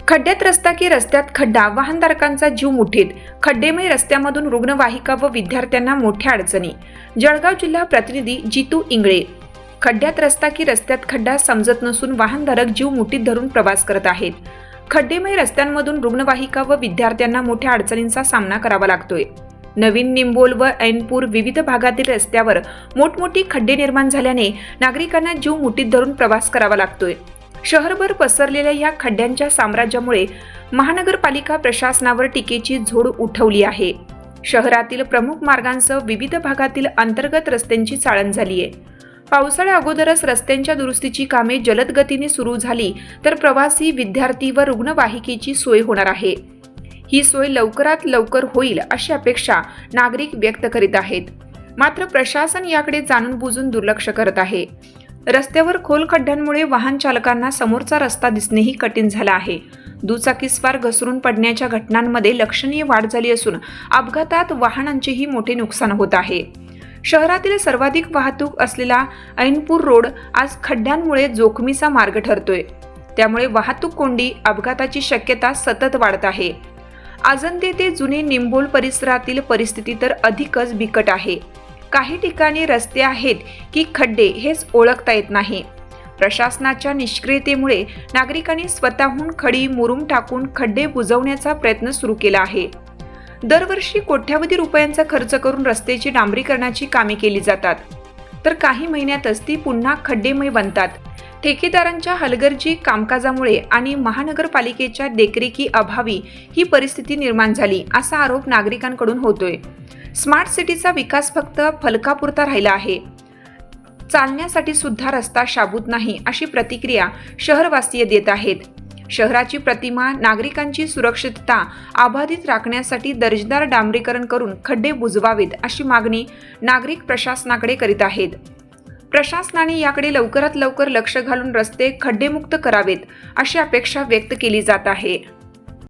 खड्ड्यात रस्ता की रस्त्यात खड्डा, वाहनधारकांचा जीव मुठीत. खड्डेमय रस्त्यामधून रुग्णवाहिका व विद्यार्थ्यांना मोठ्या अडचणी. जळगाव जिल्हा प्रतिनिधी जितू इंगळे. खड्ड्यात रस्ता की रस्त्यात खड्डा समजत नसून वाहनधारक जीव मुठीत धरून प्रवास करत आहेत. खड्डेमय रस्त्यांमधून रुग्णवाहिका व विद्यार्थ्यांना मोठ्या अडचणींचा सामना करावा लागतोय. नवीन निंबोल व ऐनपूर विविध भागातील रस्त्यावर मोठमोठी खड्डे निर्माण झाल्याने नागरिकांना जीव मुठीत धरून प्रवास करावा लागतोय. शहरभर पसरलेल्या या खड्ड्यांच्या साम्राज्यामुळे महानगरपालिका प्रशासनावर टीकेची झोड उठवली आहे. शहरातील प्रमुख मार्गांसह विविध भागातील अंतर्गत रस्त्यांची चाळण झाली आहे. पावसाळ्या अगोदरच रस्त्यांच्या दुरुस्तीची कामे जलद गतीने सुरू झाली तर प्रवासी, विद्यार्थी व रुग्णवाहिकेची सोय होणार आहे. ही सोय लवकरात लवकर होईल अशी अपेक्षा नागरिक व्यक्त करीत आहेत. मात्र प्रशासन याकडे जाणून बुजून दुर्लक्ष करत आहे. रस्त्यावर खोल खड्ड्यांमुळे वाहन चालकांना समोरचा रस्ता दिसणेही कठीण झाला आहे. दुचाकीस्वार घसरून पडण्याच्या घटनांमध्ये लक्षणीय वाढ झाली असून अपघातात वाहनांचेही मोठे नुकसान होत आहे. शहरातील सर्वाधिक वाहतूक असलेला ऐनपूर रोड आज खड्ड्यांमुळे जोखमीचा मार्ग ठरतोय. त्यामुळे वाहतूक कोंडी, अपघाताची शक्यता सतत वाढत आहे. आजंदे ते जुने निंबोल परिसरातील परिस्थिती तर अधिकच बिकट आहे. काही ठिकाणी रस्ते आहेत की खड्डे हेच ओळखता येत नाही. प्रशासनाच्या निष्क्रियतेमुळे नागरिकांनी स्वतःहून खडी मुरुम टाकून खड्डे बुजवण्याचा प्रयत्न सुरू केला आहे. दरवर्षी कोट्यावधी रुपयांचा खर्च करून रस्त्याची डांबरीकरणाची कामे केली जातात, तर काही महिन्यातच ती पुन्हा खड्डेमय बनतात. ठेकेदारांच्या हलगर्जी कामकाजामुळे आणि महानगरपालिकेच्या देखरेखी अभावी ही परिस्थिती निर्माण झाली असा आरोप नागरिकांकडून होतोय. स्मार्ट सिटीचा विकास फक्त फलकापुरता राहिला आहे. चालण्यासाठी सुद्धा रस्ता शाबूत नाही अशी प्रतिक्रिया शहरवासीय देत आहेत. शहराची प्रतिमा, नागरिकांची सुरक्षितता अबाधित राखण्यासाठी दर्जेदार डांबरीकरण करून खड्डे बुजवावेत अशी मागणी नागरिक प्रशासनाकडे करीत आहेत. प्रशासनाने याकडे लवकरात लवकर लक्ष घालून रस्ते खड्डेमुक्त करावेत अशी अपेक्षा व्यक्त केली जात आहे.